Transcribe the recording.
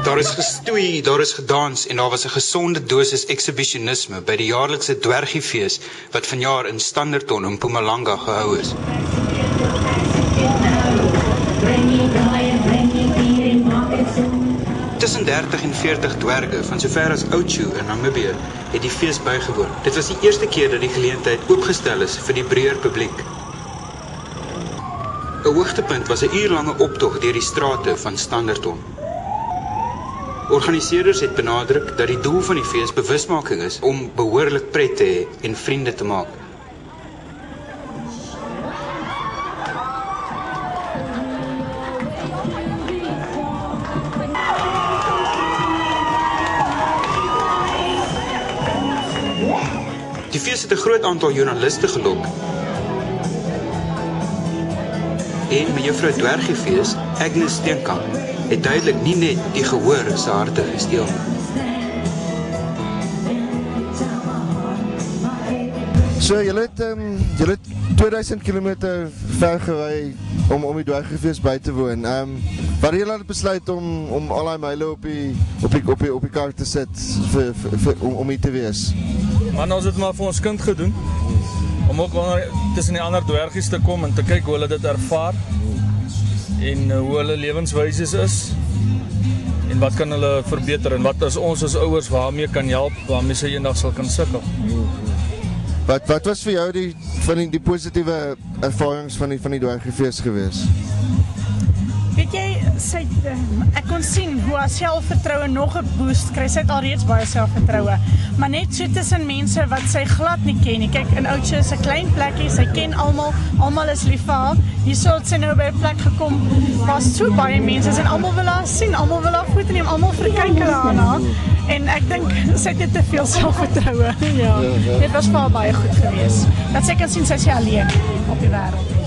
Daar is gestoei, daar is gedans en daar was 'n gesonde dosis exhibitionisme by die jaarlikse dwergiefees wat vanjaar in Standerton in Mpumalanga gehou is. Tussen 30 en 40 dwerge van sover as Oudtshoorn in Namibië het die fees bygewoon. Dit was die eerste keer dat die geleentheid oopgestel is vir die breër publiek. 'n Hoogtepunt was 'n uurlange optog deur die strate van Standerton. Organiseerders het benadruk dat die doel van die fees bewusmaking is om behoorlik pret te hê en vriende te maak. Die fees het 'n groot aantal joernaliste gelok. En mevrou Dwergiefees, Agnes Steenkamp, het duidelik nie net die gehoor se harte gesteel nie. So, julle het 2000 km ver gery om die Dwergiefees by te woon. Waar het julle besluit om al die myle op die kar te sit om hier te wees? Man, ons het maar vir ons kind gedoen, om ook tussen die ander dwergies te kom en te kyk hoe hulle dit ervaar en hoe hulle lewenswyses is en wat kan hulle verbeter en wat as ons as ouers waarmee kan help, waarmee sy eendag sal kan sukkel. Wat was vir jou die positiewe ervarings van die Dwergiefees gewees? Weet jy, ek kon sien hoe haar selfvertroue nog 'n boost kry. Sy het alreeds baie selfvertroue, maar net so tussen mense wat sy glad nie ken nie. Kyk, in Oudtshoorn is 'n klein plekkie, sy ken almal is lief vir haar. Hierso het sy nou by 'n plek gekom waar so baie mense is en almal wil haar sien, almal wil haar foto neem, almal verkyk hulle aan haar. En ek dink sy het net te veel selfvertroue. Ja. Dit was vir haar baie goed geweest. Dat sy kan sien sy is alleen op die wêreld.